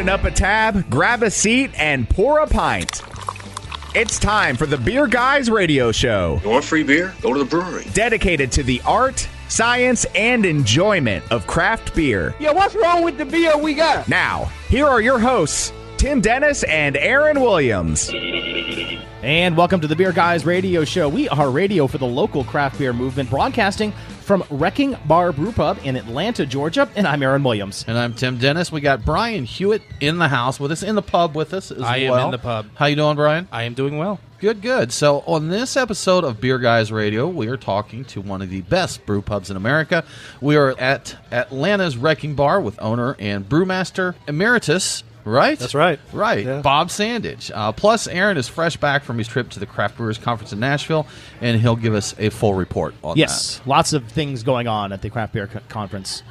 Open up a tab, grab a seat, and pour a pint. It's time for the Beer Guys Radio Show. You want free beer? Go to the brewery. Dedicated to the art, science, and enjoyment of craft beer. Yeah, what's wrong with the beer we got? Now, here are your hosts, Tim Dennis and Aaron Williams. And welcome to the Beer Guys Radio Show. We are radio for the local craft beer movement, broadcasting from Wrecking Bar Brewpub in Atlanta, Georgia. And I'm Aaron Williams. And I'm Tim Dennis. We got Brian Hewitt in the house with us, in the pub with us as well. I am in the pub. How you doing, Brian? I am doing well. Good, good. So on this episode of Beer Guys Radio, we are talking to one of the best brew pubs in America. We are at Atlanta's Wrecking Bar with owner and brewmaster emeritus, right? That's right. Right. Yeah. Bob Sandage. Plus, Aaron is fresh back from his trip to the Craft Brewers Conference in Nashville, and he'll give us a full report on that. Yes, lots of things going on at the Craft Beer Conference.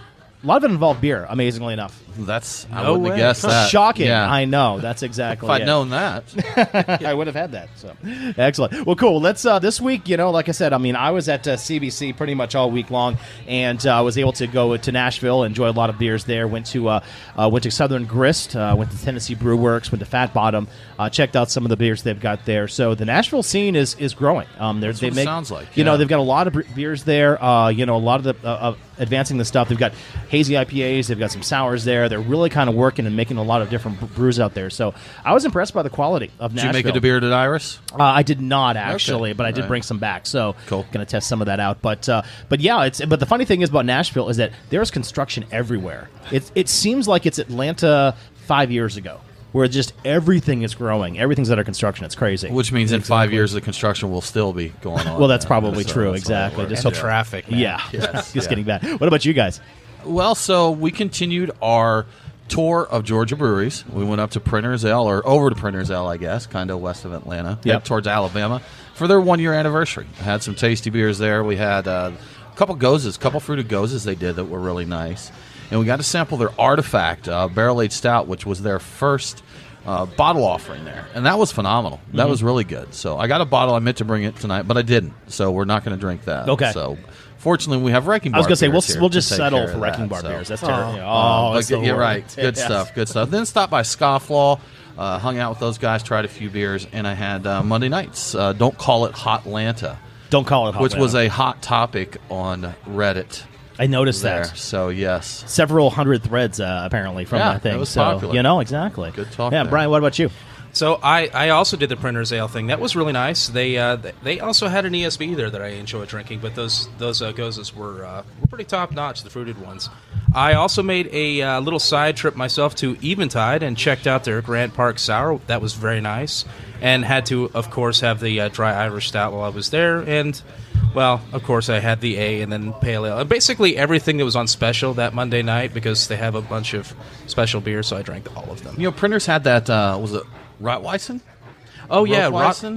A lot of it involved beer, amazingly enough. I wouldn't have guessed that. Shocking. Yeah. I know. That's exactly If I'd it. known that. I would have had that. So excellent. Well, cool. Let's this week, like I said, I was at CBC pretty much all week long, and I was able to go to Nashville, enjoy a lot of beers there. Went to Southern Grist, went to Tennessee Brew Works, went to Fat Bottom, checked out some of the beers they've got there. So the Nashville scene is growing. That's what it sounds like. They've got a lot of beers there. A lot of the advancing the stuff. They've got hazy IPAs. They've got some sours there. They're really kind of working and making a lot of different brews out there. So I was impressed by the quality of Nashville. Did you make it a bearded Iris? I did not actually, Okay. but I did bring some back. So cool. Going to test some of that out. But yeah, but the funny thing is about Nashville is that there's construction everywhere. It seems like it's Atlanta 5 years ago, where just everything is growing. Everything's under construction. It's crazy. Which means in 5 years, the construction will still be going on. Well, that's probably So true. that's Exactly. how it Just works. so traffic, man. Yeah, Yes, just yeah. getting bad. What about you guys? Well, so we continued our tour of Georgia breweries. We went up to Printer's Ale, or over to Printer's Ale, I guess, kind of west of Atlanta, Yep. towards Alabama, for their 1 year anniversary. Had some tasty beers there. We had a couple fruited gozes they did that were really nice. And we got to sample their Artifact barrel-aged stout, which was their first bottle offering there. And that was phenomenal. That was really good. So I got a bottle. I meant to bring it tonight, but I didn't. So we're not going to drink that. Okay. So fortunately, we have Wrecking Bar I was going to say beers we'll here just to take settle care for of Wrecking that, Bar so. beers. That's terrible. But that's the you're word. right. Good stuff. Good stuff. Then stopped by Scofflaw, hung out with those guys, tried a few beers, and I had Monday nights. Don't call it Hotlanta, Don't call it hot. which was Atlanta. a hot topic on Reddit. I noticed There. that. So yes, Several hundred threads apparently from Yeah, that thing. it was so popular. exactly. Good talk Yeah, there. Brian, what about you? So I also did the Printer's Ale thing. That was really nice. They also had an ESB there that I enjoyed drinking, but those gozes were pretty top notch, the fruited ones. I also made a little side trip myself to Eventide and checked out their Grant Park Sour. That was very nice, and had to, of course, have the dry Irish stout while I was there. And well, of course, I had the A and then Pale Ale, and basically everything that was on special that Monday night, because they have a bunch of special beers, so I drank all of them. Printers had that. Was it Rotweizen? Oh yeah, Rotweizen?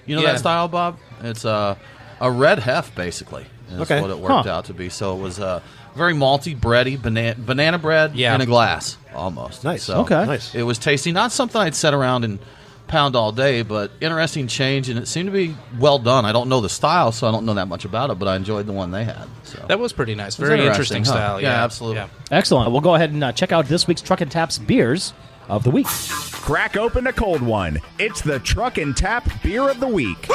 You know yeah. that style, Bob? It's a red hef, basically. Is Okay. what it worked out to be. So it was very malty, bready, banana bread in a glass, almost. Nice. So Okay. Nice. It was tasty. Not something I'd sit around and pound all day, but interesting change, and it seemed to be well done. I don't know the style, so I don't know that much about it, but I enjoyed the one they had. So That was pretty nice. It was Very interesting huh? style. Yeah, absolutely. Yeah. Excellent. We'll go ahead and check out this week's Truck and Taps beers of the week. Crack open a cold one. It's the Truck and Tap Beer of the Week.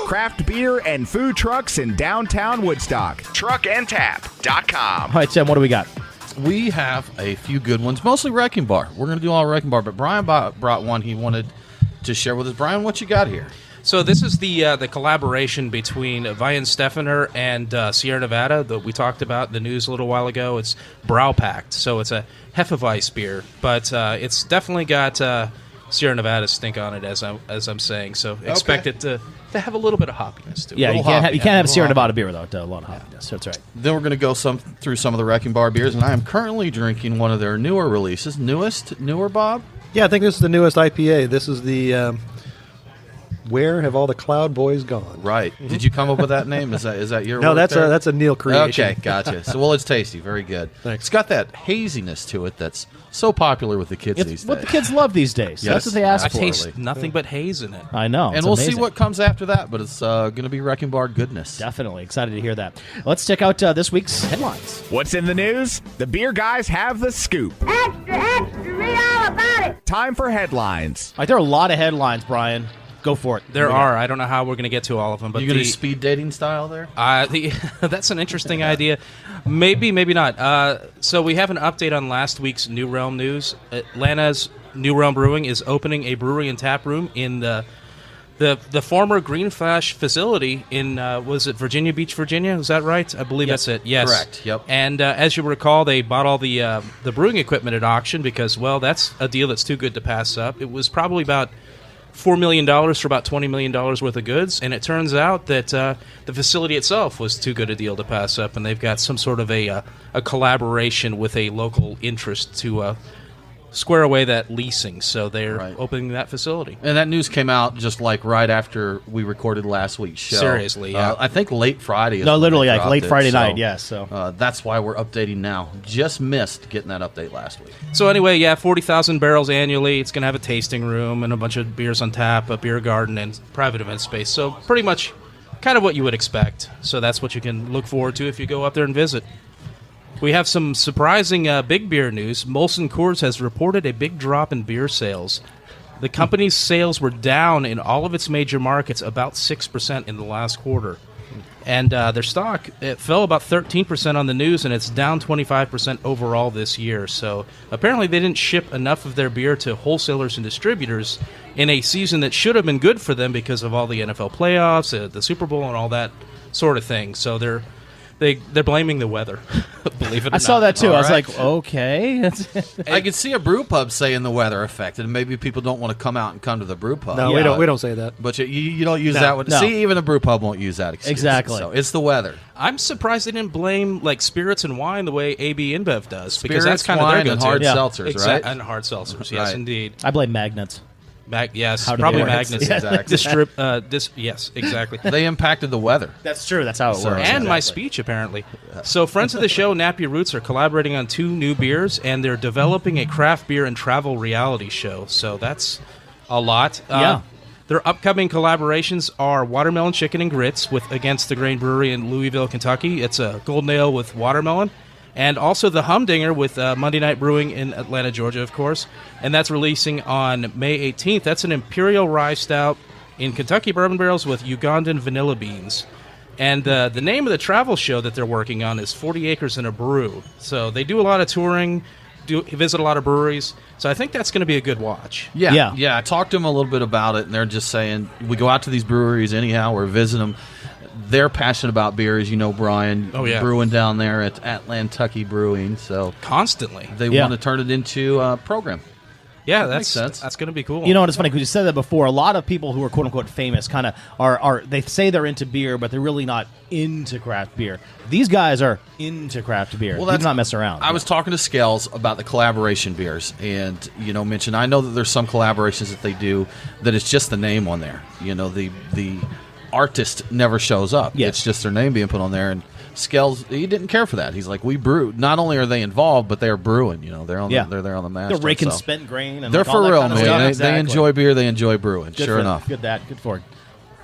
Craft beer and food trucks in downtown Woodstock. Truckandtap.com. All right, Tim, what do we got? we have a few good ones, mostly Wrecking Bar. We're going to do all Wrecking Bar, but Brian brought one he wanted to share with us. Brian, what you got here? So this is the collaboration between Weihenstephaner and Sierra Nevada that we talked about in the news a little while ago. It's Braupakt, so it's a Hefeweiss beer, but it's definitely got Sierra Nevada stink on it, as I'm saying. So expect it to have a little bit of hoppiness to it. Yeah, you can't have Sierra hoppy. Nevada beer without a lot of hoppiness. That's right. Then we're going to go through some of the Wrecking Bar beers, and I am currently drinking one of their newer releases. Newer, Bob? Yeah, I think this is the newest IPA. This is the Where Have All the Cloud Boys Gone? Right. Did you come up with that name? Is that your No, work there? that's a Neil creation. Okay, gotcha. So, well, it's tasty. Very good. Thanks. It's got that haziness to it that's so popular with the kids It's these days. what the kids love these days. Yes, That's what they ask I for. taste nothing but haze in it. I know. And it's we'll see amazing. what comes after that, but it's going to be Wrecking Bar goodness. Definitely excited to hear that. Let's check out this week's headlines. What's in the news? The beer guys have the scoop. Extra, extra, read all about Now, time for headlines. All right, there are a lot of headlines, Brian. Go for it. There are. I don't know how we're going to get to all of them. But You going to speed dating style there? That's an interesting idea. Maybe, maybe not. So we have an update on last week's New Realm news. Atlanta's New Realm Brewing is opening a brewery and tap room in the former Green Flash facility in, was it Virginia Beach, Virginia? Is that right? I believe that's it. Yes. Correct. Yep. And as you recall, they bought all the brewing equipment at auction because, well, that's a deal that's too good to pass up. It was probably about $4 million for about $20 million worth of goods, and it turns out that the facility itself was too good a deal to pass up, and they've got some sort of a collaboration with a local interest to square away that leasing, so they're opening that facility. And that news came out just like right after we recorded last week's show. Seriously, yeah. I think late Friday. No, literally like late Friday night, yes. So that's why we're updating now. Just missed getting that update last week. So anyway, yeah, 40,000 barrels annually. It's going to have a tasting room and a bunch of beers on tap, a beer garden, and private event space. So pretty much kind of what you would expect. So that's what you can look forward to if you go up there and visit. We have some surprising big beer news. Molson Coors has reported a big drop in beer sales. The company's sales were down in all of its major markets about 6% in the last quarter. And their stock, it fell about 13% on the news, and it's down 25% overall this year. So apparently they didn't ship enough of their beer to wholesalers and distributors in a season that should have been good for them because of all the NFL playoffs, the Super Bowl, and all that sort of thing. So they're blaming the weather. Believe it or not. I saw that too. All I was right. like, okay. I could see a brew pub saying the weather affected, and maybe people don't want to come out and come to the brew pub. No, we don't say that. But you don't use that one. No. See, even the brew pub won't use that excuse. Exactly. So it's the weather. I'm surprised they didn't blame like spirits and wine the way AB-InBev does, because Spirits, that's kind of their wine, and go-to. hard seltzers, right? And hard seltzers, yes, Right. indeed. I blame magnets. Yes, How do probably they work? magnets. Exactly. Yes, exactly. They impacted the weather. That's true. That's how it works. And my Exactly. speech, apparently. So, friends of the show, Nappy Roots, are collaborating on 2 new beers, and they're developing a craft beer and travel reality show. So that's a lot. Yeah. Their upcoming collaborations are Watermelon Chicken and Grits with Against the Grain Brewery in Louisville, Kentucky. It's a golden ale with watermelon. And also the Humdinger with Monday Night Brewing in Atlanta, Georgia, of course. And that's releasing on May 18th. That's an Imperial Rye Stout in Kentucky bourbon barrels with Ugandan vanilla beans. And the name of the travel show that they're working on is 40 Acres and a Brew. So they do a lot of touring, visit a lot of breweries. So I think that's going to be a good watch. Yeah. I talked to them a little bit about it, and they're just saying, we go out to these breweries anyhow, we're visiting them. They're passionate about beer, as you know, Brian. Oh, yeah. Brewing down there at Atlantucky Brewing. So Constantly. they want to turn it into a program. Yeah, Makes sense. That's going to be cool. You know what? It's funny because you said that before. A lot of people who are quote unquote famous kind of are they say they're into beer, but they're really not into craft beer. These guys are into craft beer. Well, that's not mess around. I was talking to Scales about the collaboration beers, and mentioned I know that there's some collaborations that they do that it's just the name on there. The artist never shows up. Yes. It's just their name being put on there, and Scales, he didn't care for that. He's like, we brew. Not only are they involved, but they are brewing. They're on they're there on the master. They're raking so. spent grain. And They're like all for that real, kind of man. stuff. They Exactly. enjoy beer. They enjoy brewing. Good sure for enough. Good for it.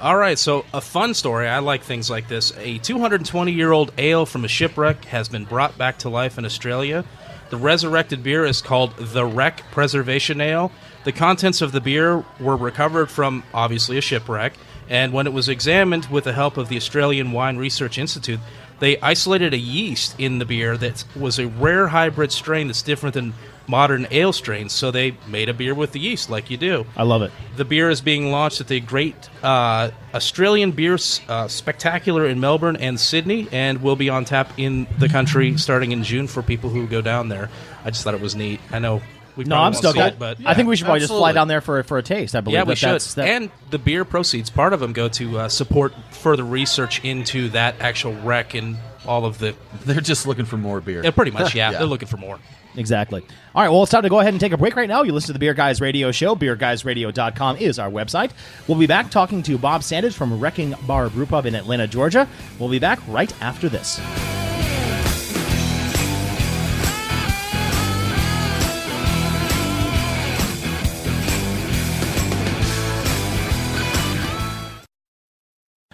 All right, so a fun story. I like things like this. A 220-year-old ale from a shipwreck has been brought back to life in Australia. The resurrected beer is called the Wreck Preservation Ale. The contents of the beer were recovered from, obviously, a shipwreck, and when it was examined with the help of the Australian Wine Research Institute, they isolated a yeast in the beer that was a rare hybrid strain that's different than modern ale strains, so they made a beer with the yeast, like you do. I love it. The beer is being launched at the Great Australian Beer Spectacular in Melbourne and Sydney, and will be on tap in the country starting in June for people who go down there. I just thought it was neat. I know we No, probably I'm won't stoked. see it, but I think we should probably just fly absolutely. down there for a taste. I believe. yeah, we should. That, And the beer proceeds, part of them go to support further research into that actual wreck and all of the... They're just looking for more beer. Yeah, pretty much, yeah. Yeah. They're looking for more. Exactly. All right, well, it's time to go ahead and take a break right now. You listen to the Beer Guys Radio Show. BeerGuysRadio.com is our website. We'll be back talking to Bob Sandage from Wrecking Bar Brewpub in Atlanta, Georgia. We'll be back right after this.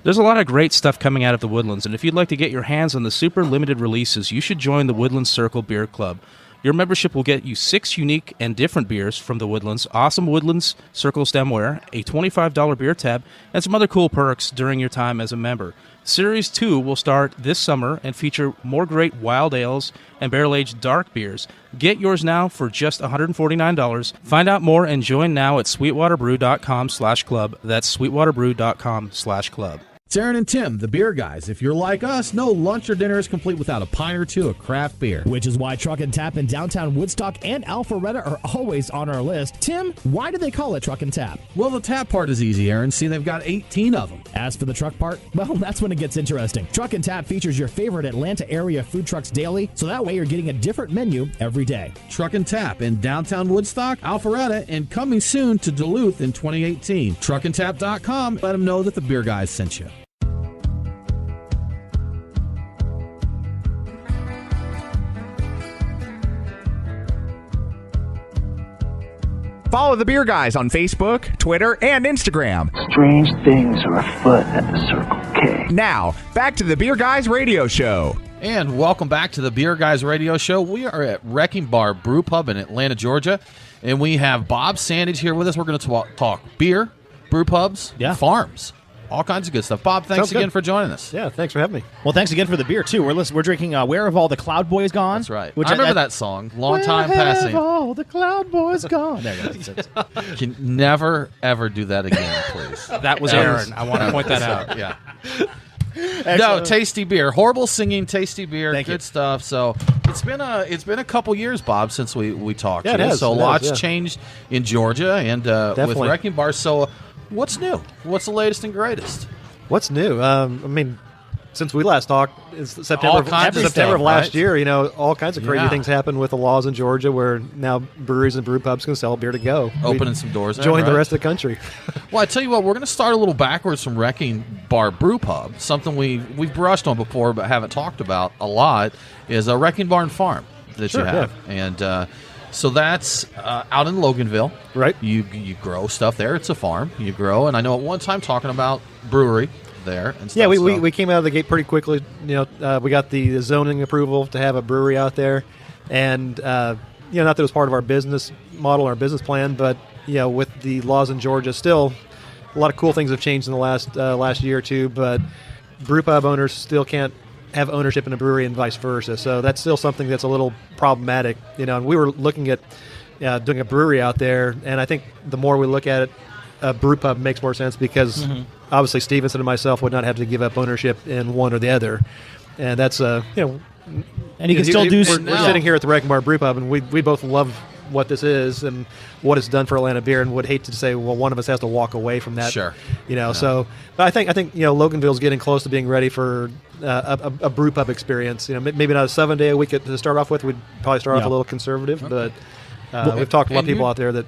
There's a lot of great stuff coming out of the Woodlands, and if you'd like to get your hands on the super limited releases, you should join the Woodlands Circle Beer Club. Your membership will get you 6 unique and different beers from the Woodlands, awesome Woodlands Circle Stemware, a $25 beer tab, and some other cool perks during your time as a member. Series 2 will start this summer and feature more great wild ales and barrel-aged dark beers. Get yours now for just $149. Find out more and join now at sweetwaterbrew.com/club. That's sweetwaterbrew.com/club. It's Aaron and Tim, the beer guys. If you're like us, no lunch or dinner is complete without a pint or two of craft beer. Which is why Truck and Tap in downtown Woodstock and Alpharetta are always on our list. Tim, why do they call it Truck and Tap? Well, the tap part is easy, Aaron. See, they've got 18 of them. As for the truck part, well, that's when it gets interesting. Truck and Tap features your favorite Atlanta area food trucks daily, so that way you're getting a different menu every day. Truck and Tap in downtown Woodstock, Alpharetta, and coming soon to Duluth in 2018. Truckandtap.com. Let them know that the beer guys sent you. Follow the Beer Guys on Facebook, Twitter, and Instagram. Strange things are afoot at the Circle K. Now, back to the Beer Guys radio show. And welcome back to the Beer Guys radio show. We are at Wrecking Bar Brewpub in Atlanta, Georgia, and we have Bob Sandage here with us. We're going to talk beer, brew pubs, farms, all kinds of good stuff. Bob, thanks again for joining us. Yeah, thanks for having me. Well, thanks again for the beer, too. We're drinking Where Have All the Cloud Boys Gone? That's right. I remember that song. Long time passing. Where have all the Cloud Boys gone? There you go. Can never, ever do that again, please. That was Aaron. I want to point that out. Yeah. No, tasty beer. Horrible singing, tasty beer. Thank good you. stuff. So it's been a couple years, Bob, since we talked. Yeah, it has. So It lots has, changed in Georgia and with Definitely. Wrecking Bar. So what's new? What's the latest and greatest? What's new? I mean, since we last talked, it's September of stuff, last right? year. You know, all kinds of crazy Yeah. things happen with the laws in Georgia, where now breweries and brew pubs can sell beer to go, Opening some doors there, join the right? rest of the country. Well, I tell you what, we're going to start a little backwards from Wrecking Bar Brewpub. Something we've brushed on before but haven't talked about a lot is a Wrecking Barn Farm that Sure, you have. And so that's out in Loganville. Right. You grow stuff there. It's a farm. You grow. And I know at one time talking about brewery there and stuff. Yeah, so. we came out of the gate pretty quickly. You know, we got the zoning approval to have a brewery out there, and not that it was part of our business model, our business plan, but with the laws in Georgia, still a lot of cool things have changed in the last year or two. But brewpub owners still can't have ownership in a brewery and vice versa. So that's still something that's a little problematic. And we were looking at doing a brewery out there, and I think the more we look at it, a brewpub makes more sense because obviously Stevenson and myself would not have to give up ownership in one or the other, and that's And you can still do. We're sitting here at the Wrecking Bar Brewpub, and we both love what this is and what it's done for Atlanta beer, and would hate to say, well, one of us has to walk away from that. Sure. So, but I think Loganville's getting close to being ready for a brewpub experience. Maybe not a 7-day a week to start off with. We'd probably start off a little conservative, but we've talked to a lot of people out there that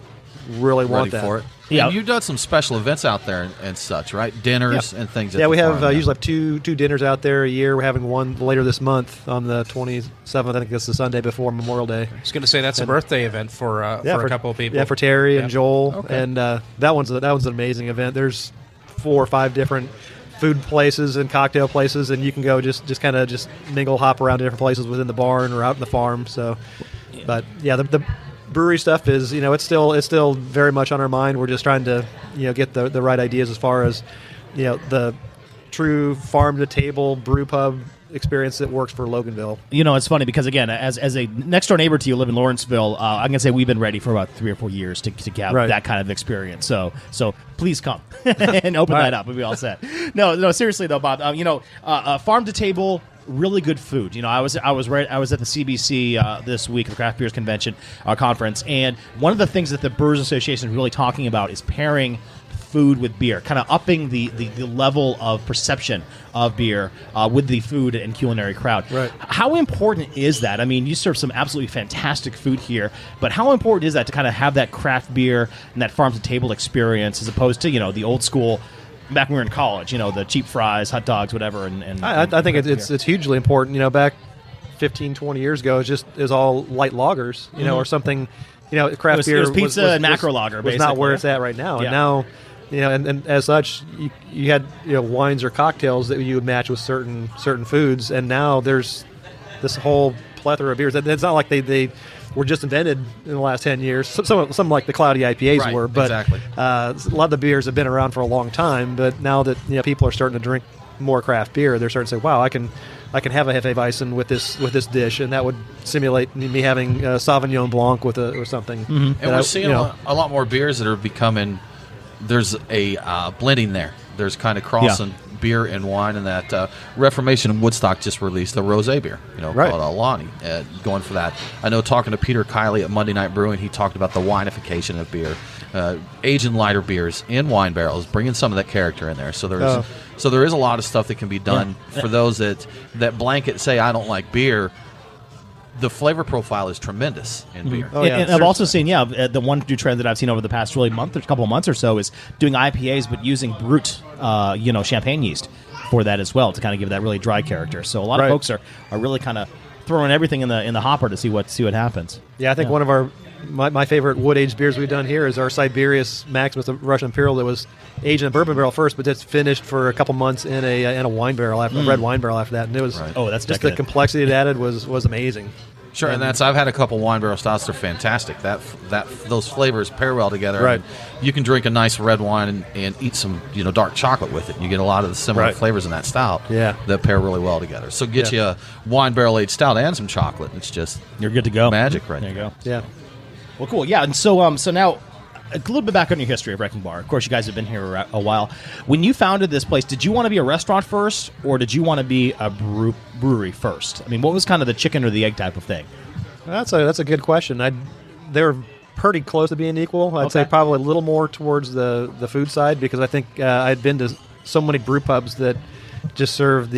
really want that. For it. Yeah. And you've done some special events out there and such, right? Dinners and things. Yeah, we have farm. usually have two dinners out there a year. We're having one later this month on the 27th. I think that's the Sunday before Memorial Day. I was going to say that's a birthday event for a couple of people. Yeah, for Terry and Joel, Okay. and that one's an amazing event. There's 4 or 5 different food places and cocktail places, and you can go just kind of mingle, hop around to different places within the barn or out in the farm. So, but yeah, the brewery stuff is it's still very much on our mind. We're just trying to get the right ideas as far as the true farm to table brew pub experience that works for Loganville. It's funny because again, as a next door neighbor to you, live in Lawrenceville. I'm gonna say we've been ready for about 3 or 4 years to have that kind of experience. So please come and open that up. We'll be all set. No, seriously though, Bob. Farm to table. Really good food. I was at the CBC this week, the Craft Beers Convention conference, and one of the things that the Brewers Association is really talking about is pairing food with beer, kind of upping the level of perception of beer with the food and culinary crowd. Right. How important is that? I mean, you serve some absolutely fantastic food here, but how important is that to kind of have that craft beer and that farm to table experience as opposed to the old school? Back when we were in college, the cheap fries, hot dogs, whatever. I think it's hugely important. Back 15, 20 years ago, it was all light lagers, or something. Craft beer it was pizza and macro lager. Was not where it's at right now. And now, and as such, you had wines or cocktails that you would match with certain foods, and now there's this whole plethora of beers. It's not like they were just invented in the last 10 years. Some like the cloudy IPAs Right, were, but exactly. A lot of the beers have been around for a long time. But now that people are starting to drink more craft beer, they're starting to say, "Wow, I can have a Hefeweizen with this dish," and that would simulate me having Sauvignon Blanc or something. And we're seeing a lot more beers that are becoming. There's a blending there. There's kind of crossing beer and wine, and that Reformation in Woodstock just released a rosé beer, right. called Alani, going for that. I know talking to Peter Kiley at Monday Night Brewing, he talked about the winification of beer, aging lighter beers in wine barrels, bringing some of that character in there. So there is a lot of stuff that can be done for those that blanket say, I don't like beer. The flavor profile is tremendous in beer. Oh, and I've also seen, the one new trend that I've seen over the past really couple of months or so is doing IPAs, but using brut, champagne yeast for that as well to kind of give that really dry character. So a lot of folks are really kind of throwing everything in the hopper to see what happens. Yeah, I think one of my favorite wood aged beers we've done here is our Siberius Maximus, the Russian Imperial, that was aged in a bourbon barrel first, but that's finished for a couple months in a wine barrel, a red wine barrel after that, and it was that's just decadent. the complexity it added was amazing. Sure, and I've had a couple wine barrel stouts. They're fantastic. Those flavors pair well together. Right. You can drink a nice red wine and eat some dark chocolate with it. You get a lot of the similar flavors in that stout. That pair really well together. So get you a wine barrel aged stout and some chocolate. It's just you're good to go. Magic, right there. You go. Yeah. Well, cool. Yeah, and so now a little bit back on your history of Wrecking Bar. Of course, you guys have been here a while. When you founded this place, did you want to be a restaurant first, or did you want to be a brewery first? I mean, what was kind of the chicken or the egg type of thing? That's a good question. They're pretty close to being equal. I'd say probably a little more towards the food side, because I think I'd been to so many brew pubs that just served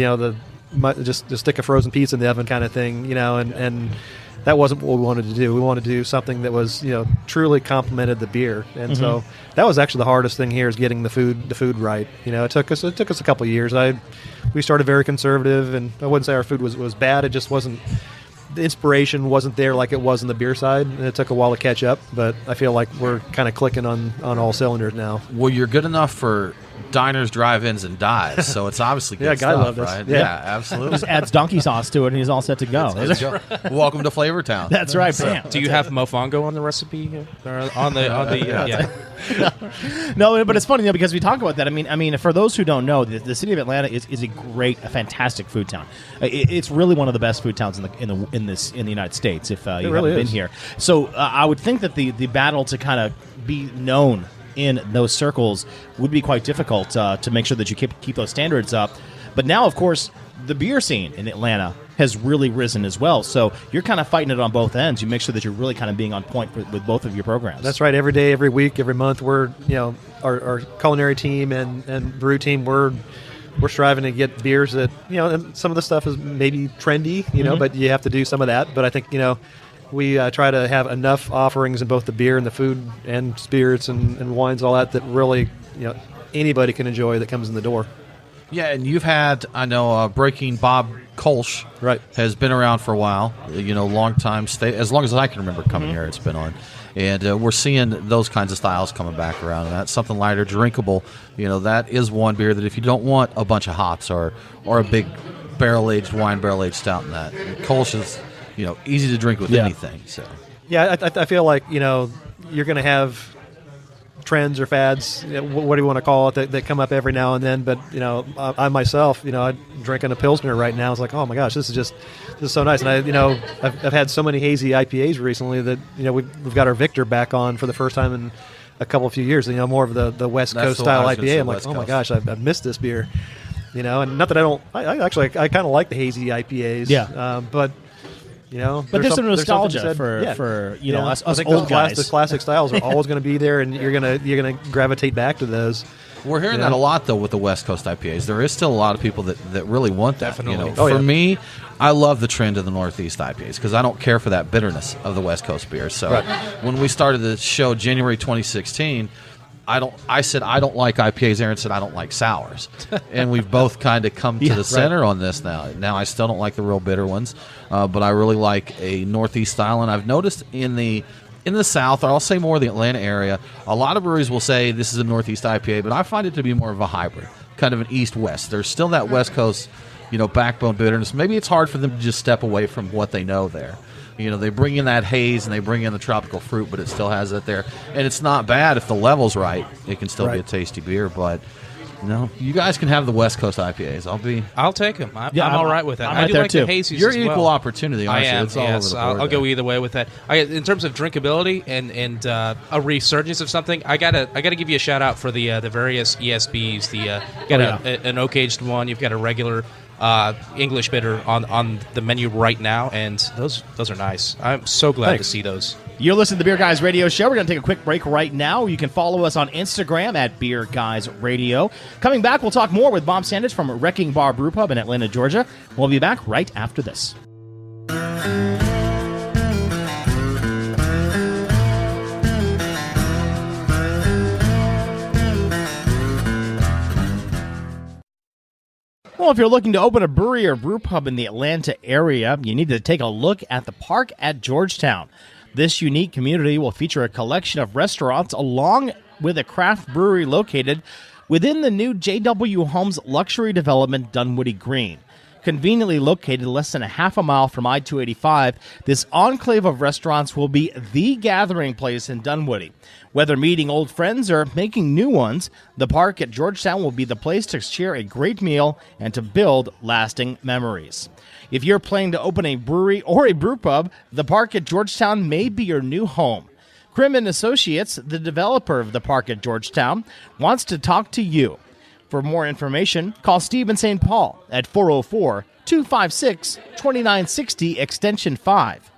just stick a frozen pizza in the oven kind of thing, and that wasn't what we wanted to do. We wanted to do something that was truly complemented the beer, and so that was actually the hardest thing here, is getting the food right. It took us a couple of years. We started very conservative, and I wouldn't say our food was bad. It just wasn't. The inspiration wasn't there like it was on the beer side, and it took a while to catch up, but I feel like we're kind of clicking on all cylinders now. Well, you're good enough for diners, drive-ins, and dives, so it's obviously good Guy stuff, loved us. right? Yeah, absolutely. Just adds donkey sauce to it, and he's all set to go. Welcome to Flavortown. That's right, Bam. Do you have mofongo on the recipe? No, but it's funny because we talk about that. I mean, for those who don't know, the city of Atlanta is a fantastic food town. It's really one of the best food towns in the United States. If you haven't been here, so I would think that the battle to kind of be known in those circles would be quite difficult to make sure that you keep those standards up. But now, of course, the beer scene in Atlanta has really risen as well. So you're kind of fighting it on both ends. You make sure that you're really kind of being on point with both of your programs. That's right. Every day, every week, every month, we're our culinary team and brew team, we're striving to get beers that and some of the stuff is maybe trendy, but you have to do some of that. But I think we try to have enough offerings in both the beer and the food and spirits and wines, all that really anybody can enjoy that comes in the door. Yeah, and you've had, I know, Breaking Bob Kolsch has been around for a while, long time, as long as I can remember coming here, it's been on. And we're seeing those kinds of styles coming back around, and that's something lighter, drinkable. That is one beer that if you don't want a bunch of hops or a big wine barrel-aged stout in that, Kolsch is, easy to drink with anything. So yeah, I feel like, you're going to have trends or fads, what do you want to call it, that come up every now and then. But I myself, I'm drinking a Pilsner right now. It's like, oh my gosh, this is so nice. And I've had so many hazy IPAs recently that we've got our Victor back on for the first time in a few years. More of the West Coast style IPA. I'm like, oh my gosh, I've missed this beer. And not that I kind of like the hazy IPAs. Yeah. But there's some nostalgia for us old guys. The classic styles are always going to be there, and you're gonna gravitate back to those. We're hearing that a lot, though, with the West Coast IPAs. There is still a lot of people that really want that. Definitely. For me, I love the trend of the Northeast IPAs because I don't care for that bitterness of the West Coast beers. So when we started the show January 2016, I said I don't like IPAs. Aaron said I don't like sours, and we've both kind of come to the center on this now. Now I still don't like the real bitter ones, but I really like a Northeast style. And I've noticed in the South, or I'll say more the Atlanta area, a lot of breweries will say this is a Northeast IPA, but I find it to be more of a hybrid, kind of an East-West. There's still that West Coast, backbone bitterness. Maybe it's hard for them to just step away from what they know there. They bring in that haze and they bring in the tropical fruit, but it still has it there. And it's not bad if the level's right. It can still be a tasty beer, but you guys can have the West Coast IPAs. I'll take them. I'm all right with that. I do like the hazies. You're as equal well. opportunity. Honestly. I am. It's all over the board I'll go either way with that. In terms of drinkability and a resurgence of something, I gotta give you a shout out for the various ESBs. An oak aged one. You've got a regular English bitter on the menu right now, and those are nice. I'm so glad to see those. You're listening to the Beer Guys Radio Show. We're going to take a quick break right now. You can follow us on Instagram at Beer Guys Radio. Coming back, we'll talk more with Bob Sandage from Wrecking Bar Brewpub in Atlanta, Georgia. We'll be back right after this. Well, if you're looking to open a brewery or brew pub in the Atlanta area, you need to take a look at the Park at Georgetown. This unique community will feature a collection of restaurants along with a craft brewery located within the new J.W. Homes luxury development Dunwoody Green. Conveniently located less than a half a mile from I-285, this enclave of restaurants will be the gathering place in Dunwoody. Whether meeting old friends or making new ones, the Park at Georgetown will be the place to share a great meal and to build lasting memories. If you're planning to open a brewery or a brew pub, the Park at Georgetown may be your new home. Krim & Associates, the developer of the Park at Georgetown, wants to talk to you. For more information, call Stephen St. Paul at 404-256-2960, extension 5.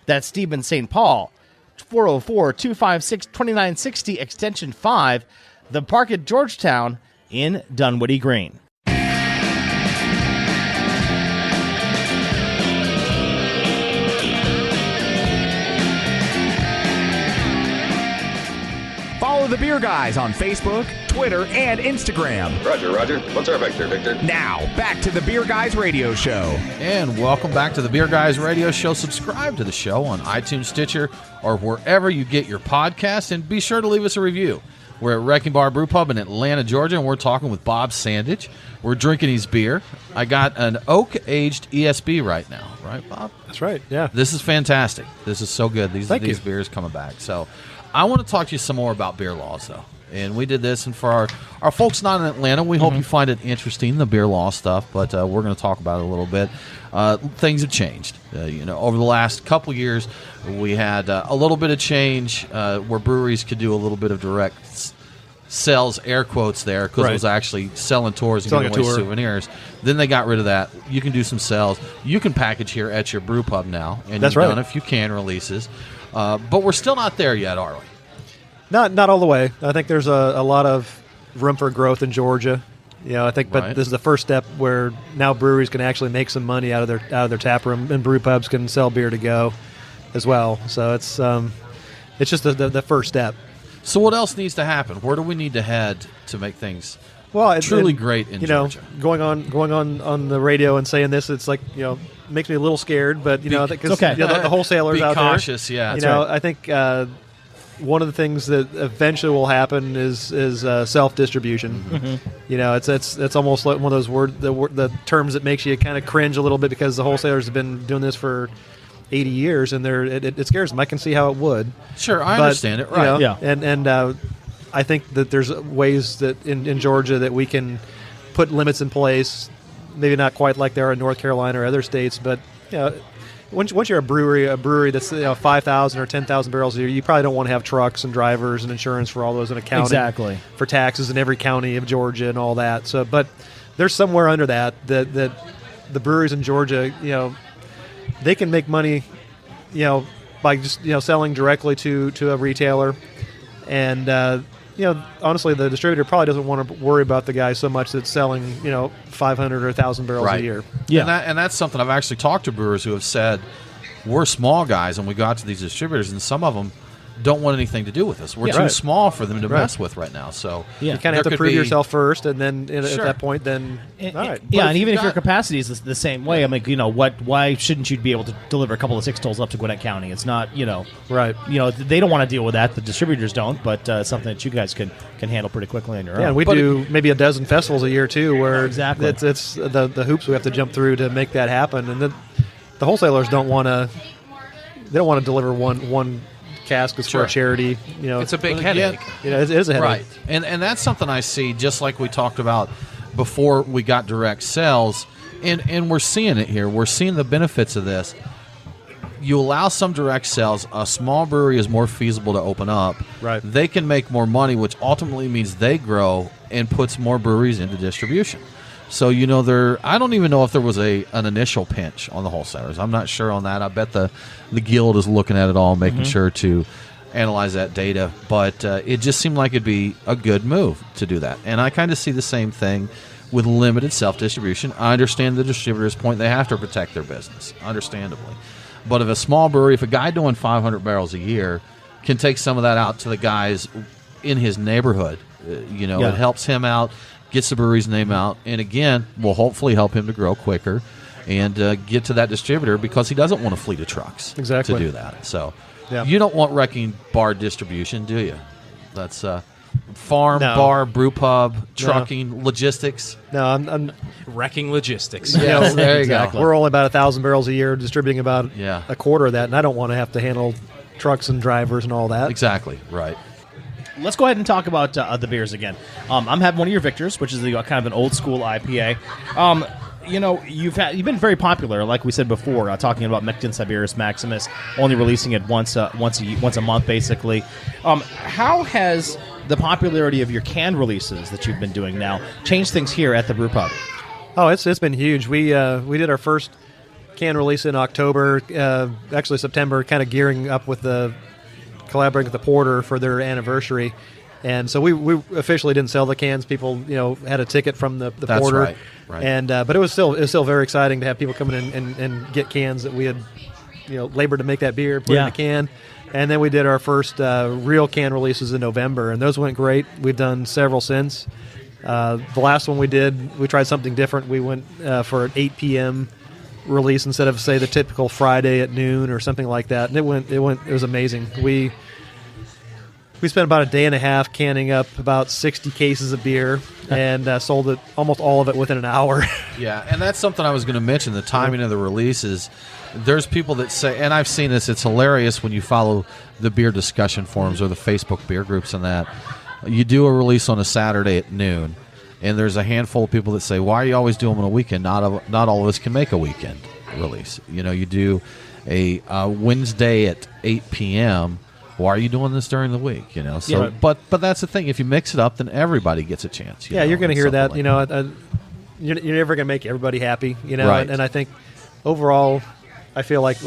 That's Stephen St. Paul, 404-256-2960, extension 5, the Park at Georgetown in Dunwoody Green. Follow the Beer Guys on Facebook, Twitter, and Instagram. Roger. What's our vector, Victor? Now, back to the Beer Guys Radio Show. And welcome back to the Beer Guys Radio Show. Subscribe to the show on iTunes, Stitcher, or wherever you get your podcast, and be sure to leave us a review. We're at Wrecking Bar Brewpub in Atlanta, Georgia, and we're talking with Bob Sandage. We're drinking his beer. I got an oak-aged ESB right now. Right, Bob? That's right, yeah. This is fantastic. This is so good. These beers coming back. So I want to talk to you some more about beer laws, though. And we did this, and for our folks not in Atlanta, we hope you find it interesting, the beer law stuff, but we're going to talk about it a little bit. Things have changed. Over the last couple years, we had a little bit of change where breweries could do a little bit of direct sales, air quotes there, because it was actually selling tours and giving away souvenirs. Then they got rid of that. You can do some sales. You can package here at your brew pub now, and you've done a few can releases. But we're still not there yet, are we? Not all the way. I think there's a lot of room for growth in Georgia. I think, but this is the first step where now breweries can actually make some money out of their tap room, and brew pubs can sell beer to go as well. So it's just the first step. So what else needs to happen? Where do we need to head to make things truly great in Georgia? Going on the radio and saying this, it's like makes me a little scared, but because the wholesalers out there. Be cautious, yeah. I think. One of the things that eventually will happen is self-distribution. Mm-hmm. It's almost like one of those the terms that makes you kind of cringe a little bit because the wholesalers have been doing this for 80 years, and it scares them. I can see how it would. Sure, I understand it. Right. And I think that there's ways that in Georgia that we can put limits in place. Maybe not quite like there are in North Carolina or other states, but once you're a brewery that's 5,000 or 10,000 barrels a year, you probably don't want to have trucks and drivers and insurance for all those and accounting for taxes in every county of Georgia and all that. So, but there's somewhere under that the breweries in Georgia, they can make money, by just selling directly to a retailer, and honestly, the distributor probably doesn't want to worry about the guy so much that's selling 500 or 1,000 barrels a year. Yeah, and that's something I've actually talked to brewers who have said we're small guys, and we got to these distributors, and some of them don't want anything to do with us. We're too small for them to mess with right now. So you kind of have to prove yourself first, and then at that point, then all right. Yeah, and even if your capacity is the same way, I'm like, why shouldn't you be able to deliver a couple of 6-tolls up to Gwinnett County? It's not, right. They don't want to deal with that. The distributors don't, but it's something that you guys can handle pretty quickly on your own. Yeah, and we do maybe a dozen festivals a year too, where it's the hoops we have to jump through to make that happen, and the wholesalers don't want to. don't want to deliver one cask for a charity. It's a big headache. It is a headache. Right, and that's something I see, just like we talked about before we got direct sales, and we're seeing it here. We're seeing the benefits of this. You allow some direct sales, a small brewery is more feasible to open up. Right. They can make more money, which ultimately means they grow and puts more breweries into distribution. So, I don't even know if there was an initial pinch on the wholesalers. I'm not sure on that. I bet the guild is looking at it all, making sure to analyze that data. But it just seemed like it'd be a good move to do that. And I kind of see the same thing with limited self-distribution. I understand the distributor's point. They have to protect their business, understandably. But if a small brewery, if a guy doing 500 barrels a year can take some of that out to the guys in his neighborhood, it helps him out, gets the brewery's name out, and again, will hopefully help him to grow quicker and get to that distributor, because he doesn't want a fleet of trucks to do that. So you don't want Wrecking Bar distribution, do you? That's farm, bar, brew pub, trucking, logistics. No, I'm Wrecking logistics. There you go. We're only about 1,000 barrels a year, distributing about a quarter of that, and I don't want to have to handle trucks and drivers and all that. Exactly, right. Let's go ahead and talk about the beers again. I'm having one of your Victors, which is kind of an old school IPA. You've been very popular, like we said before, talking about Mectin Siberius Maximus, only releasing it once a month, basically. How has the popularity of your canned releases that you've been doing now changed things here at the Brewpub? Oh, it's been huge. We did our first can release in October, actually September, kind of gearing up with collaborating with the Porter for their anniversary. And so we officially didn't sell the cans. People, had a ticket from the Porter. Right. And but it was still very exciting to have people come in and get cans that we had, labored to make that beer, put in a can. And then we did our first real can releases in November, and those went great. We've done several since. The last one we tried something different. We went for an 8 p.m. release instead of, say, the typical Friday at noon or something like that. And it was amazing. We spent about a day and a half canning up about 60 cases of beer and sold it, almost all of it, within an hour. Yeah, and that's something I was going to mention, the timing of the releases. There's people that say, and I've seen this, it's hilarious when you follow the beer discussion forums or the Facebook beer groups and that. You do a release on a Saturday at noon, and there's a handful of people that say, why are you always doing them on a weekend? Not all of us can make a weekend release. You do a Wednesday at 8 p.m., why are you doing this during the week? So, but that's the thing. If you mix it up, then everybody gets a chance. You're going to hear that. Like you're never going to make everybody happy. Right. And I think overall, I feel like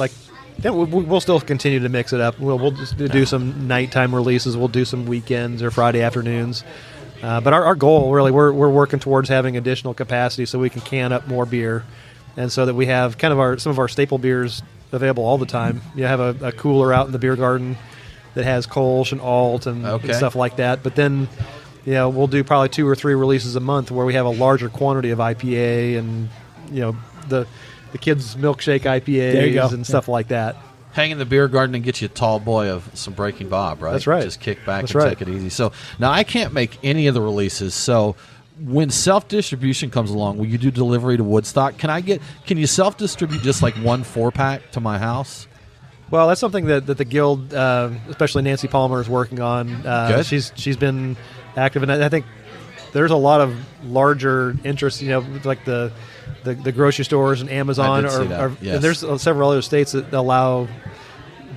we'll still continue to mix it up. We'll just do some nighttime releases. We'll do some weekends or Friday afternoons. But our goal, really, we're working towards having additional capacity so we can can up more beer, and so that we have kind of some of our staple beers available all the time. You have a cooler out in the beer garden that has Kolsch and Alt and stuff like that. But then, we'll do probably 2 or 3 releases a month where we have a larger quantity of IPA and, the kids' milkshake IPAs and stuff like that. Hang in the beer garden and get you a tall boy of some Breaking Bob, right? That's right. Just kick back take it easy. So now I can't make any of the releases. So when self-distribution comes along, will you do delivery to Woodstock? Can you self-distribute just like 1 4-pack to my house? Well, that's something that the guild, especially Nancy Palmer, is working on. Good. She's been active, and I think there's a lot of larger interest. Like the grocery stores and Amazon, I did see that. Yes. And there's several other states that allow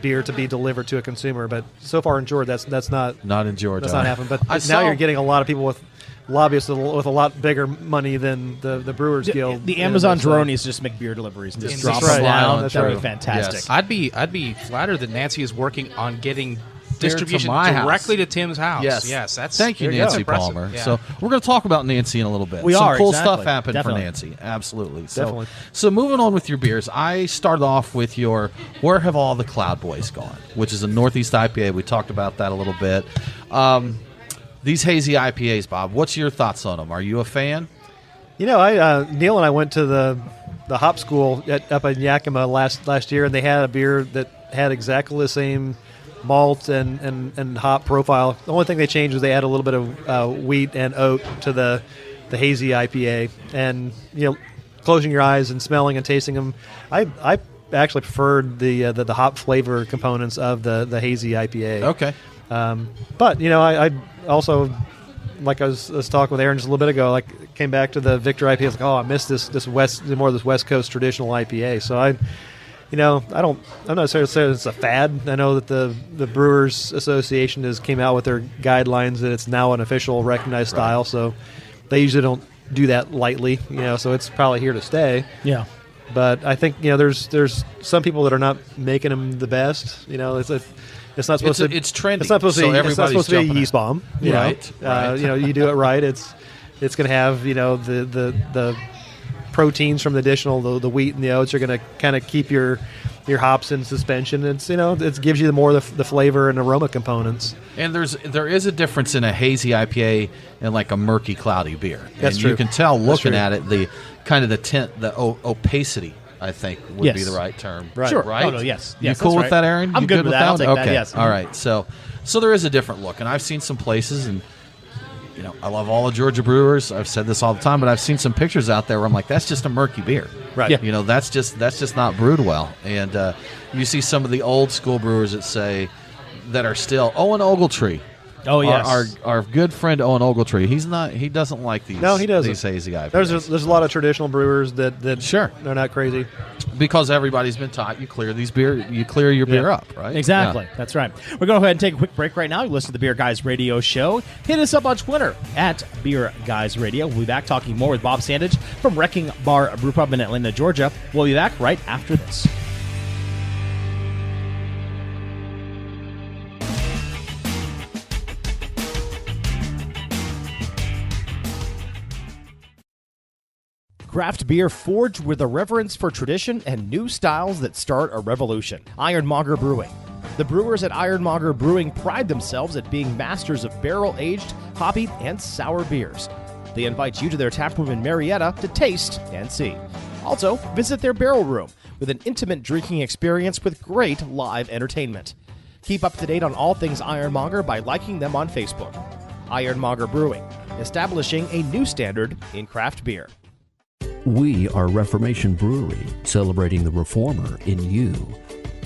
beer to be delivered to a consumer. But so far in Georgia, that's not in Georgia. That's not happening. But now you're getting a lot of people with lobbyists with a lot bigger money than the Brewers Guild. The Amazon drones just make beer deliveries and just drop them down. That's very fantastic. Yes. I'd be flattered that Nancy is working on getting distribution directly to Tim's house. Yes, that's thank you, Nancy Palmer. Yeah. So we're going to talk about Nancy in a little bit. Some cool stuff happened for Nancy. Absolutely. So moving on with your beers, I started off with your Where Have All the Cloud Boys Gone, which is a Northeast IPA. We talked about that a little bit. These hazy IPAs, Bob, what's your thoughts on them? Are you a fan? Neil and I went to the hop school up in Yakima last year, and they had a beer that had exactly the same malt and hop profile. The only thing they changed was they added a little bit of wheat and oat to the hazy IPA. And closing your eyes and smelling and tasting them, I actually preferred the hop flavor components of the hazy IPA. Okay. But I also, like I was talking with Aaron just a little bit ago, like came back to the Victor IPA. I was like, I missed this West Coast traditional IPA. So I'm not necessarily saying it's a fad. I know that the Brewers Association came out with their guidelines that it's now an official recognized style. So they usually don't do that lightly, so it's probably here to stay. Yeah. But I think there's some people that are not making them the best. It's not supposed to. It's trendy. It's not supposed to. So It's not supposed to be a yeast bomb. Right. You do it right. It's going to have the proteins from the additional the wheat and the oats are going to kind of keep your hops in suspension. It gives you the flavor and aroma components. And there is a difference in a hazy IPA and like a murky, cloudy beer. That's and true. You can tell looking at it the kind of the tint, the opacity, I think would be the right term. Right. Sure. Right? Oh, no, yes. You cool with that, Aaron? I'm You good with that. I'll take okay. that, yes. All right. So there is a different look, and I've seen some places, and I love all the Georgia brewers. I've said this all the time, but I've seen some pictures out there where I'm like, that's just a murky beer. Right. Yeah. That's just not brewed well. And you see some of the old school brewers that are still Owen Ogletree. Oh yes, our good friend Owen Ogletree. He doesn't like these. No, he doesn't. These hazy IPAs. There's a lot of traditional brewers that sure they're not crazy, because everybody's been taught you clear your beer up, right? Exactly. Yeah. That's right. We're going to go ahead and take a quick break right now. You listen to the Beer Guys Radio Show. Hit us up on Twitter at Beer Guys Radio. We'll be back talking more with Bob Sandage from Wrecking Bar Brewpub in Atlanta, Georgia. We'll be back right after this. Craft beer forged with a reverence for tradition and new styles that start a revolution. Ironmonger Brewing. The brewers at Ironmonger Brewing pride themselves at being masters of barrel-aged, hoppy, and sour beers. They invite you to their taproom in Marietta to taste and see. Also, visit their barrel room with an intimate drinking experience with great live entertainment. Keep up to date on all things Ironmonger by liking them on Facebook. Ironmonger Brewing, establishing a new standard in craft beer. We are Reformation Brewery, celebrating the reformer in you.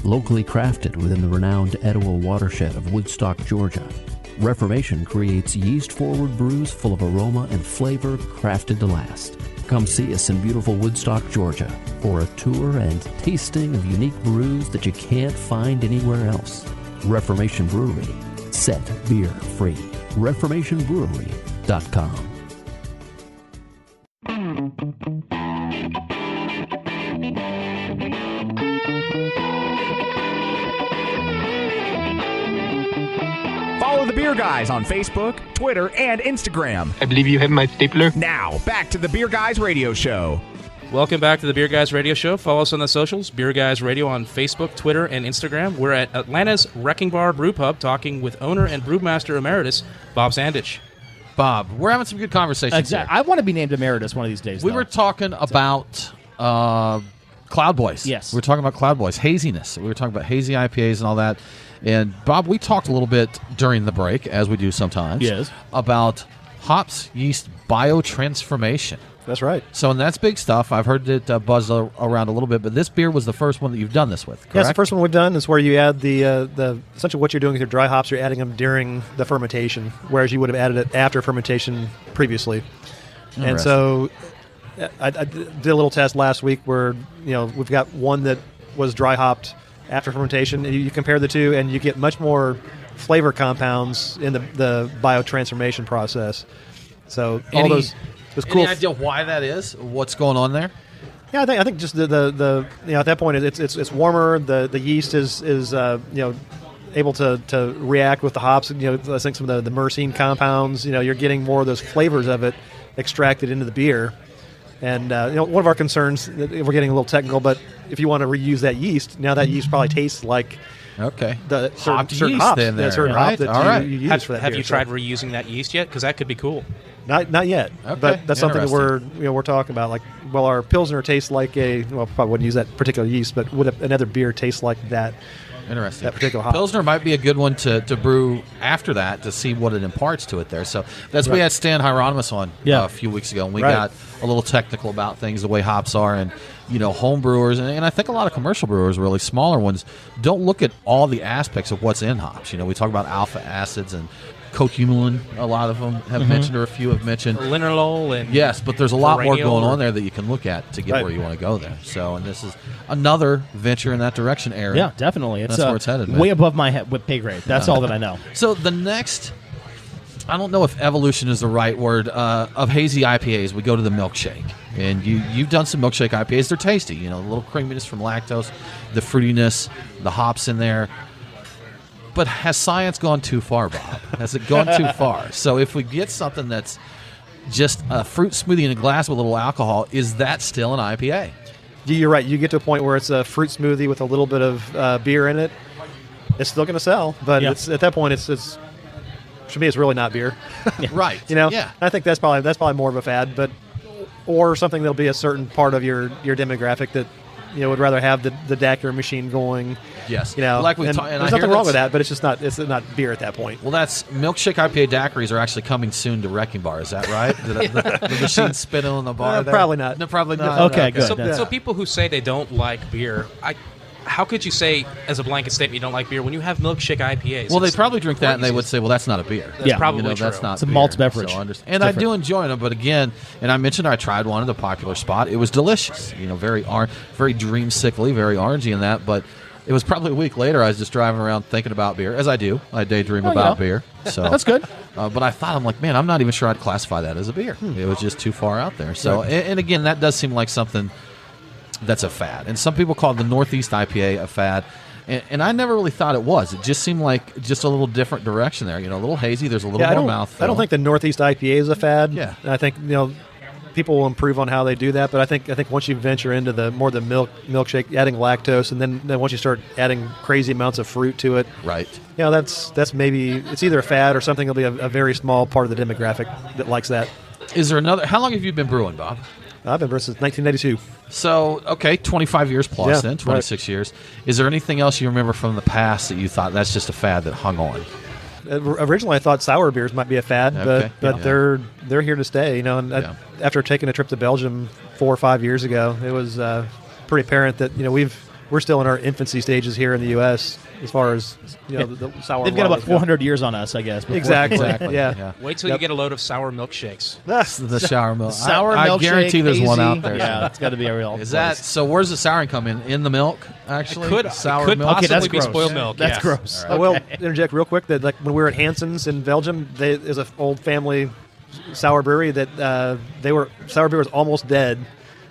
Locally crafted within the renowned Etowah watershed of Woodstock, Georgia, Reformation creates yeast-forward brews full of aroma and flavor crafted to last. Come see us in beautiful Woodstock, Georgia, for a tour and tasting of unique brews that you can't find anywhere else. Reformation Brewery, set beer free. ReformationBrewery.com. Follow the Beer Guys on Facebook, Twitter, and Instagram. I believe you have my stapler. Now, back to the Beer Guys Radio Show. Welcome back to the Beer Guys Radio Show. Follow us on the socials, Beer Guys Radio on Facebook, Twitter, and Instagram. We're at Atlanta's Wrecking Bar Brewpub talking with owner and brewmaster emeritus, Bob Sandage. Bob, we're having some good conversations. Exactly. Here. I want to be named emeritus one of these days. We were talking about Cloud Boys. Yes. We were talking about Cloud Boys, haziness. We were talking about hazy IPAs and all that. And, Bob, we talked a little bit during the break, as we do sometimes, yes, about hops yeast biotransformation. That's right. So, and that's big stuff. I've heard it buzz around a little bit, but this beer was the first one that you've done this with, correct? Yeah, it's the first one we've done. Is where you add the essentially what you're doing with your dry hops, you're adding them during the fermentation, whereas you would have added it after fermentation previously. And so I did a little test last week where, we've got one that was dry hopped after fermentation, and you compare the two, and you get much more flavor compounds in the biotransformation process. So all those cool. Any idea why that is? What's going on there? Yeah, I think just the at that point it's warmer. The yeast is able to react with the hops. I think some of the myrcene compounds. You're getting more of those flavors of it extracted into the beer. And one of our concerns, we're getting a little technical, but if you want to reuse that yeast, now that yeast probably tastes like the certain yeast hops, then there, certain right? hop that you use for that Have beer. you tried reusing that yeast yet? Because that could be cool. Not yet, but that's something that we're talking about. Like, our Pilsner tastes like probably wouldn't use that particular yeast, but would another beer taste like that? Interesting. that particular hop. Pilsner might be a good one to brew after that to see what it imparts to it there. So that's we had Stan Hieronymus on a few weeks ago, and we got a little technical about things, the way hops are, and home brewers, and I think a lot of commercial brewers, really smaller ones, don't look at all the aspects of what's in hops. We talk about alpha acids and cohumulin, a lot of them have mentioned, or a few have mentioned. Linalool and yes, but there's a lot more going on there that you can look at to get where you want to go there. So, and this is another venture in that direction, Aaron. Yeah, definitely. That's where it's headed, man. Way above my head with pay grade. That's all that I know. So the next, I don't know if evolution is the right word, of hazy IPAs, we go to the milkshake. And you've done some milkshake IPAs. They're tasty. A little creaminess from lactose, the fruitiness, the hops in there. But has science gone too far, Bob? Has it gone too far? So if we get something that's just a fruit smoothie in a glass with a little alcohol, is that still an IPA? You're right. You get to a point where it's a fruit smoothie with a little bit of beer in it. It's still going to sell, but it's, at that point, it's to me, it's really not beer. Right. Yeah. I think that's probably more of a fad, or something that'll be a certain part of your demographic that would rather have the daiquiri machine going. Yes. Like and there's nothing wrong with that, but it's not beer at that point. Well, that's milkshake IPA daiquiris are actually coming soon to Wrecking Bar. Is that right? the machine spinning on the bar there? Probably not. No, probably not. Okay, good. So people who say they don't like beer, how could you say as a blanket statement you don't like beer when you have milkshake IPAs? Well, they probably drink that and they would say, well, that's not a beer. That's probably true. That's not it's a beer. malt beverage. So and I do enjoy them, but again, and I mentioned I tried one at the popular spot. It was delicious. Very dreamsickly, very orangey in that, but it was probably a week later I was just driving around thinking about beer, as I do. I daydream about beer. So that's good. But I thought, I'm like, man, I'm not even sure I'd classify that as a beer. It was just too far out there. So, and again, that does seem like something that's a fad. And some people call the Northeast IPA a fad. And I never really thought it was. It just seemed like just a little different direction there. A little hazy. There's a little more mouthfeel. I don't think the Northeast IPA is a fad. Yeah. I think people will improve on how they do that. But I think once you venture into the milkshake, adding lactose, and then once you start adding crazy amounts of fruit to it, right? That's maybe it's either a fad or something that'll be a very small part of the demographic that likes that. Is there another? How long have you been brewing, Bob? I've been brewing since 1982. So, 25 years plus then, 26 years. Is there anything else you remember from the past that you thought that's just a fad that hung on? Originally, I thought sour beers might be a fad, but they're here to stay. After taking a trip to Belgium 4 or 5 years ago, it was pretty apparent that we're still in our infancy stages here in the U.S. as far as the sour. They've got about 400 years on us, I guess. Exactly. Yeah. Wait till you get a load of sour milkshakes. The sour milk. I guarantee there's one out there. Yeah, it's got to be a real. Is that so? Where's the souring come in the milk? Actually, it could milk. possibly be spoiled milk. That's gross. I will interject real quick that when we were at Hansen's in Belgium, there's an old family sour brewery that sour beer was almost dead.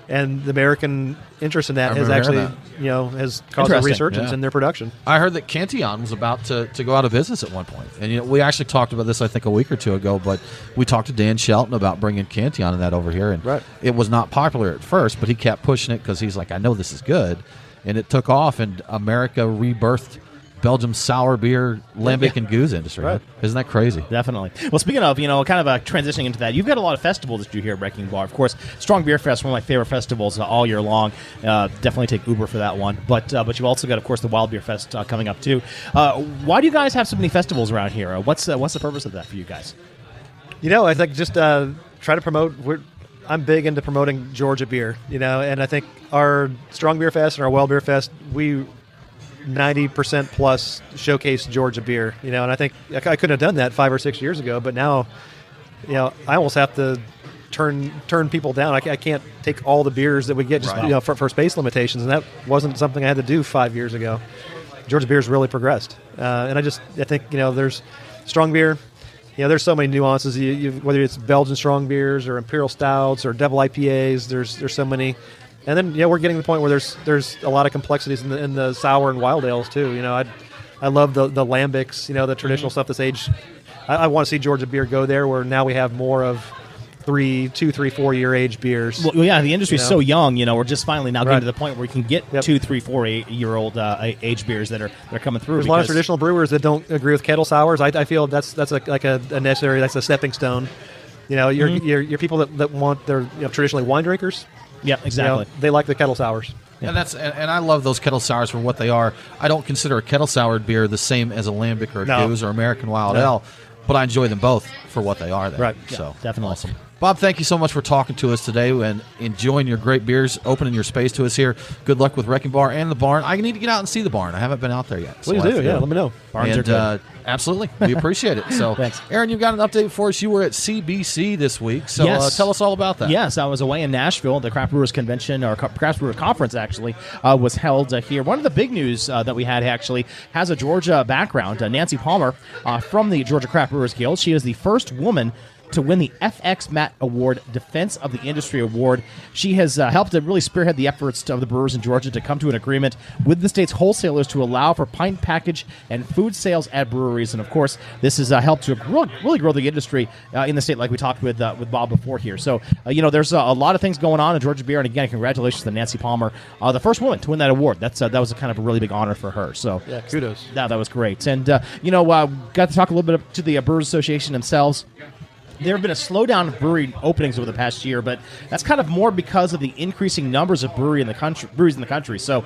And the American interest in that has actually, has caused a resurgence in their production. I heard that Cantillon was about to go out of business at one point. And we actually talked about this, I think, a week or two ago. But we talked to Dan Shelton about bringing Cantillon and that over here. And it was not popular at first, but he kept pushing it because he's like, I know this is good. And it took off, and America rebirthed Belgium's sour beer, lambic, and goose industry. Right. Isn't that crazy? Definitely. Well, speaking of, kind of transitioning into that, you've got a lot of festivals that you here at Wrecking Bar. Of course, Strong Beer Fest, one of my favorite festivals all year long. Definitely take Uber for that one. But you've also got, of course, the Wild Beer Fest coming up, too. Why do you guys have so many festivals around here? What's the purpose of that for you guys? I think just try to promote. I'm big into promoting Georgia beer, and I think our Strong Beer Fest and our Wild Beer Fest, we 90% plus showcase Georgia beer, and I think I couldn't have done that 5 or 6 years ago, but now, I almost have to turn people down. I can't take all the beers that we get just for space limitations, and that wasn't something I had to do 5 years ago. Georgia beer's really progressed, and I think there's strong beer. There's so many nuances. Whether it's Belgian strong beers or imperial stouts or double IPAs, there's so many. And then, we're getting to the point where there's a lot of complexities in the sour and wild ales too. I love the lambics, the traditional stuff that's aged. I want to see Georgia beer go there, where now we have more of 2, 3, 4 year age beers. Well, yeah, the industry's so young. We're just finally now getting to the point where we can get 2, 3, 4 year old age beers that are coming through. There's a lot of traditional brewers that don't agree with kettle sours. I feel that's a necessary. That's a stepping stone. Your people that want their traditionally wine drinkers. Yeah, exactly. They like the kettle sours. Yeah. And I love those kettle sours for what they are. I don't consider a kettle soured beer the same as a Lambic or a Goose or American Wild Ale, but I enjoy them both for what they are. There. Right. So yeah, definitely awesome. Bob, thank you so much for talking to us today and enjoying your great beers, opening your space to us here. Good luck with Wrecking Bar and the barn. I need to get out and see the barn. I haven't been out there yet. Please do. Yeah, let me know. Barns are good. Absolutely. We appreciate it. So, thanks. Aaron, you've got an update for us. You were at CBC this week, so yes. Tell us all about that. Yes, I was away in Nashville. The Craft Brewers Convention, or Craft Brewer Conference, actually, was held here. One of the big news that we had actually has a Georgia background. Nancy Palmer from the Georgia Craft Brewers Guild. She is the first woman to win the FX Matt Award, Defense of the Industry Award. She has helped to really spearhead the efforts of the brewers in Georgia to come to an agreement with the state's wholesalers to allow for pint package and food sales at breweries. And, of course, this has helped to really grow the industry in the state, like we talked with Bob before here. So, there's a lot of things going on in Georgia beer. And, again, congratulations to Nancy Palmer, the first woman to win that award. That was a kind of a really big honor for her. So, yeah, kudos. That was great. And, got to talk a little bit to the Brewers Association themselves. There have been a slowdown of brewery openings over the past year, but that's kind of more because of the increasing numbers of breweries in the country. So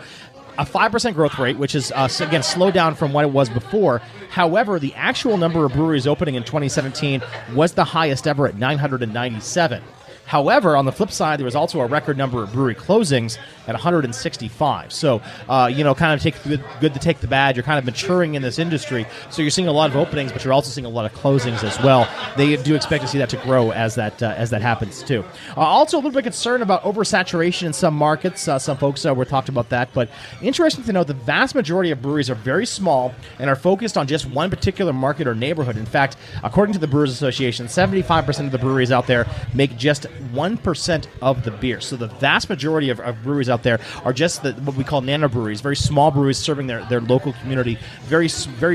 a 5% growth rate, which is, again, slowed down from what it was before. However, the actual number of breweries opening in 2017 was the highest ever at 997. However, on the flip side, there was also a record number of brewery closings at 165. So, kind of good to take the bad. You're kind of maturing in this industry. So you're seeing a lot of openings, but you're also seeing a lot of closings as well. They do expect to see that to grow as that happens too. Also, a little bit concerned about oversaturation in some markets. Some folks were talked about that. But interesting to note, the vast majority of breweries are very small and are focused on just one particular market or neighborhood. In fact, according to the Brewers Association, 75% of the breweries out there make just 1% of the beer. So the vast majority of breweries out there are just what we call nano breweries, very small breweries serving their local community. Very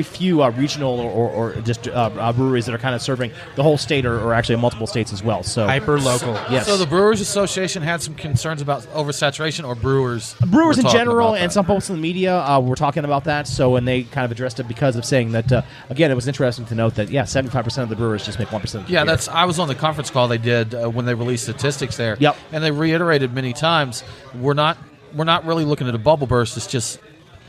few regional or just breweries that are kind of serving the whole state or actually multiple states as well. So hyper local. Yes. So the Brewers Association had some concerns about oversaturation, or brewers in general, and some folks in the media were talking about that. So and they kind of addressed it because of saying that again, it was interesting to note that 75% of the brewers just make 1% of the beer. I was on the conference call they did when they released statistics there. Yep. And they reiterated many times, we're not really looking at a bubble burst. It's just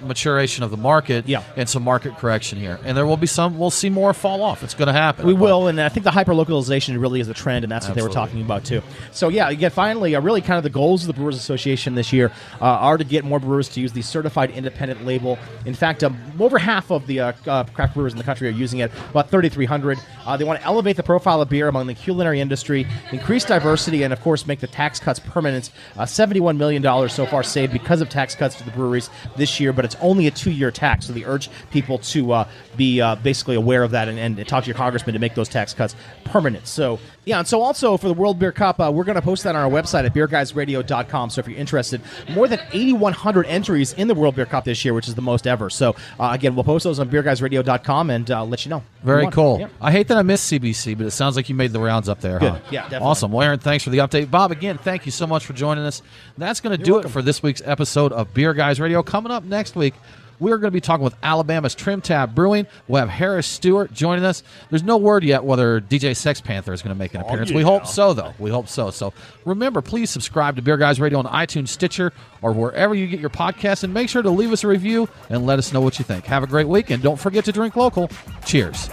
maturation of the market and some market correction here. And there will be we'll see more fall off. It's going to happen. We will, and I think the hyper-localization really is a trend, and that's what they were talking about too. So again, finally, really kind of the goals of the Brewers Association this year are to get more brewers to use the certified independent label. In fact, over half of the craft brewers in the country are using it, about 3,300. They want to elevate the profile of beer among the culinary industry, increase diversity, and of course make the tax cuts permanent. $71 million so far saved because of tax cuts to the breweries this year, but it's only a 2-year tax, so they urge people to be basically aware of that and talk to your congressman to make those tax cuts permanent. So, and so also for the World Beer Cup, we're going to post that on our website at beerguysradio.com, so if you're interested, more than 8,100 entries in the World Beer Cup this year, which is the most ever. So, again, we'll post those on beerguysradio.com and let you know. Very cool. Yeah. I hate that I missed CBC, but it sounds like you made the rounds up there. Good. Huh? Yeah, definitely. Awesome. Well, Aaron, thanks for the update. Bob, again, thank you so much for joining us. That's going to do it for this week's episode of Beer Guys Radio. Coming up next week, we're going to be talking with Alabama's Trim Tab Brewing. We'll have Harris Stewart joining us. There's no word yet whether DJ Sex Panther is going to make an appearance. We hope so, though. We hope so. So remember, please subscribe to Beer Guys Radio on iTunes, Stitcher, or wherever you get your podcasts, and make sure to leave us a review and let us know what you think. Have a great week, and don't forget to drink local. Cheers.